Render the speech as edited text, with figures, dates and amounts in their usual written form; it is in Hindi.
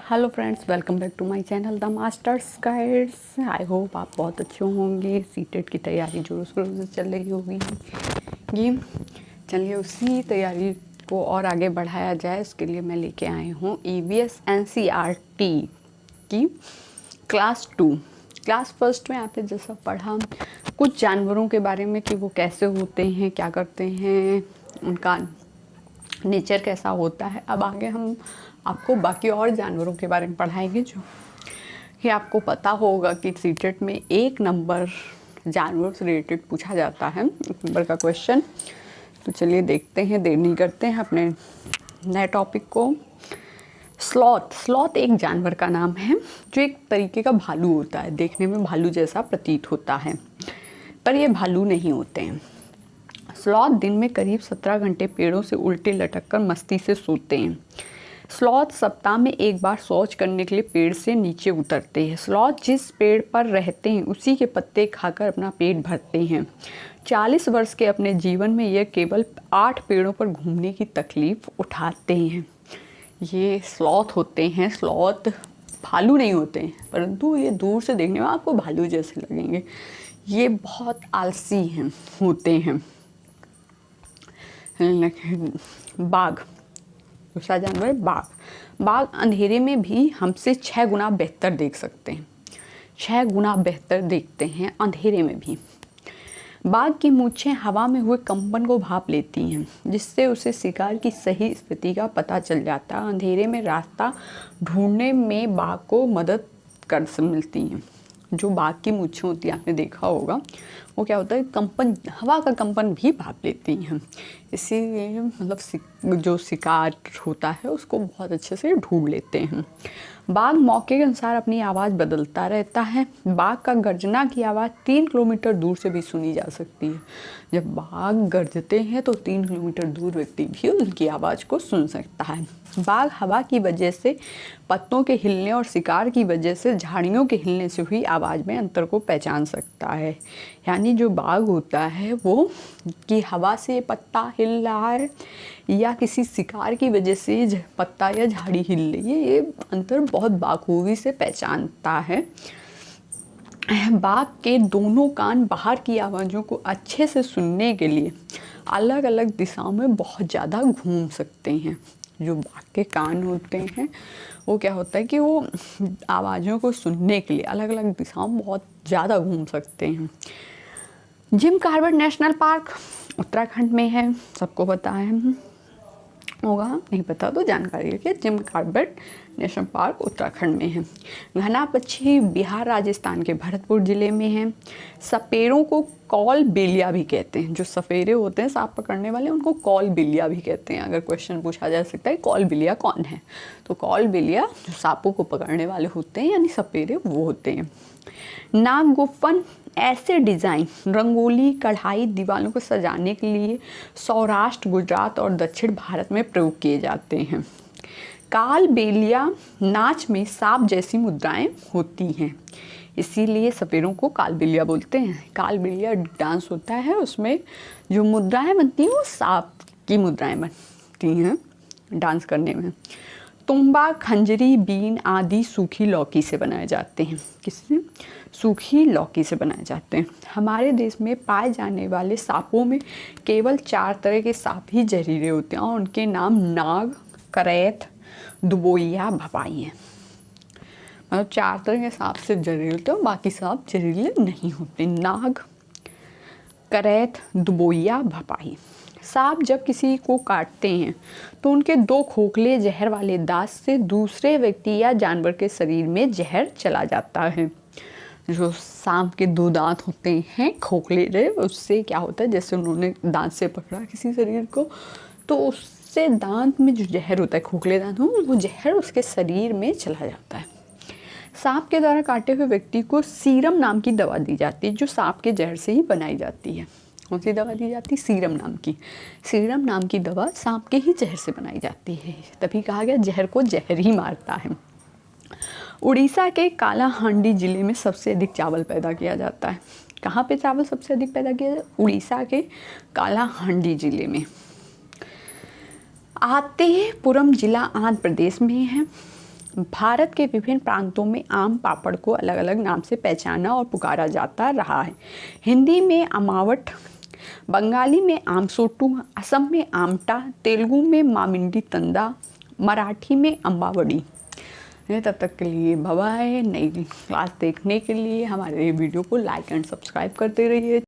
Hello friends, welcome back to my channel the masters guides. I hope आप बहुत अच्छे होंगे। सीटेट की तैयारी जोरों शोरों से चल रही होगी। ये चलिए उसी तैयारी को और आगे बढ़ाया जाए, उसके लिए मैं लेके आई हूँ EVS NCERT की क्लास 2। क्लास फर्स्ट में आपने जैसा पढ़ा कुछ जानवरों के बारे में कि वो कैसे होते हैं, क्या करते हैं, उनका नेचर कैसा होता है। अब आगे हम आपको बाकी और जानवरों के बारे में पढ़ाएंगे जो कि आपको पता होगा कि सीटेट में 1 नंबर जानवरों से रिलेटेड पूछा जाता है, 1 नंबर का क्वेश्चन। तो चलिए देखते हैं, देर नहीं करते हैं अपने नए टॉपिक को। स्लॉथ एक जानवर का नाम है जो एक तरीके का भालू होता है। देखने में भालू जैसा प्रतीत होता है, पर ये भालू नहीं होते हैं। स्लॉथ दिन में करीब 17 घंटे पेड़ों से उल्टे लटक कर मस्ती से सोते हैं। स्लॉथ सप्ताह में 1 बार शौच करने के लिए पेड़ से नीचे उतरते हैं। स्लॉथ जिस पेड़ पर रहते हैं उसी के पत्ते खाकर अपना पेट भरते हैं। 40 वर्ष के अपने जीवन में यह केवल 8 पेड़ों पर घूमने की तकलीफ उठाते हैं। ये स्लॉथ होते हैं। स्लॉथ भालू नहीं होते हैं, परंतु ये दूर से देखने में आपको भालू जैसे लगेंगे। ये बहुत आलसी हैं होते हैं। बाघ, दूसरा जानवर है बाघ। बाघ अंधेरे में भी हमसे 6 गुना बेहतर देख सकते हैं। 6 गुना बेहतर देखते हैं अंधेरे में भी। बाघ की मूंछें हवा में हुए कंपन को भाप लेती हैं, जिससे उसे शिकार की सही स्थिति का पता चल जाता है। अंधेरे में रास्ता ढूंढने में बाघ को मदद कर मिलती है। जो बाघ की मूंछें होती है, आपने देखा होगा, वो क्या होता है, कंपन, हवा का कंपन भी भाप लेती हैं। इसीलिए मतलब जो शिकार होता है उसको बहुत अच्छे से ढूंढ लेते हैं। बाघ मौके के अनुसार अपनी आवाज़ बदलता रहता है। बाघ का गर्जना की आवाज़ 3 किलोमीटर दूर से भी सुनी जा सकती है। जब बाघ गरजते हैं तो 3 किलोमीटर दूर व्यक्ति भी उनकी आवाज़ को सुन सकता है। बाघ हवा की वजह से, पत्तों के हिलने और शिकार की वजह से झाड़ियों के हिलने से हुई आवाज़ में अंतर को पहचान सकता है। यानी जो बाघ होता है वो कि हवा से पत्ता हिल रहा है या किसी शिकार की वजह से पत्ता या झाड़ी हिल रही है, ये अंतर बहुत बाखूबी से पहचानता है। बाघ के दोनों कान बाहर की आवाज़ों को अच्छे से सुनने के लिए अलग अलग दिशाओं में बहुत ज़्यादा घूम सकते हैं। जो बाघ के कान होते हैं वो क्या होता है कि वो आवाज़ों को सुनने के लिए अलग अलग दिशाओं में बहुत ज़्यादा घूम सकते हैं। Jim Corbett national park Uttarakhand में है, सबको पता है होगा, नहीं पता तो जानकारी है कि Jim Corbett national park Uttarakhand में है। घना पक्षी बिहार राजस्थान के भरतपुर ज़िले में है। सपेरों को कॉल बेलिया भी कहते हैं। जो सपेरे होते हैं सांप पकड़ने वाले, उनको कॉल बेलिया भी कहते हैं। अगर क्वेश्चन पूछा जा सकता है कॉल बेलिया कौन है, तो कॉल बेलिया जो सांपों को पकड़ने वाले होते हैं यानी सपेरे, वो होते हैं। नागगुफन ऐसे डिज़ाइन, रंगोली, कढ़ाई, दीवारों को सजाने के लिए सौराष्ट्र, गुजरात और दक्षिण भारत में प्रयोग किए जाते हैं। काल बेलिया नाच में सांप जैसी मुद्राएं होती हैं, इसीलिए सपेरों को काल बेलिया बोलते हैं। काल बेलिया डांस होता है, उसमें जो मुद्राएं बनती हैं वो सांप की मुद्राएं बनती हैं डांस करने में। तुम्बा, खंजरी, बीन आदि सूखी लौकी से बनाए जाते हैं। किससे? सूखी लौकी से बनाए जाते हैं। हमारे देश में पाए जाने वाले सांपों में केवल 4 तरह के सांप ही जहरीले होते हैं और उनके नाम नाग, करैत, दुबोइया, भपाई हैं। मतलब 4 तरह के सांप सिर्फ जहरीले होते हैं, बाकी सांप जहरीले नहीं होते। नाग, करैत, दुबोइया, भपाई। सांप जब किसी को काटते हैं तो उनके 2 खोखले जहर वाले दांत से दूसरे व्यक्ति या जानवर के शरीर में जहर चला जाता है। जो सांप के 2 दांत होते हैं खोखले, उससे क्या होता है, जैसे उन्होंने दांत से पकड़ा किसी शरीर को, तो उससे दांत में जो जहर होता है, खोखले दांत हो, वो जहर उसके शरीर में चला जाता है। सांप के द्वारा काटे हुए व्यक्ति को सीरम नाम की दवा दी जाती है, जो सांप के जहर से ही बनाई जाती है। कौन सी दवा दी जाती है? सीरम नाम की। सीरम नाम की दवा सांप के ही जहर से बनाई जाती है, तभी कहा गया जहर को जहर ही मारता है। उड़ीसा के कालाहांडी जिले में सबसे अधिक चावल पैदा किया जाता है। कहाँ पे चावल सबसे अधिक पैदा किया जाता है? उड़ीसा के कालाहांडी जिले में। आतेपुरम जिला आंध्र प्रदेश में है। भारत के विभिन्न प्रांतों में आम पापड़ को अलग अलग नाम से पहचाना और पुकारा जाता रहा है। हिंदी में अमावट, बंगाली में आमसोटू, असम में आमटा, तेलुगु में मामिंडी तंदा, मराठी में अम्बावड़ी। तब तक के लिए बाय बाय। नई क्लास देखने के लिए हमारे वीडियो को लाइक एंड सब्सक्राइब करते रहिए।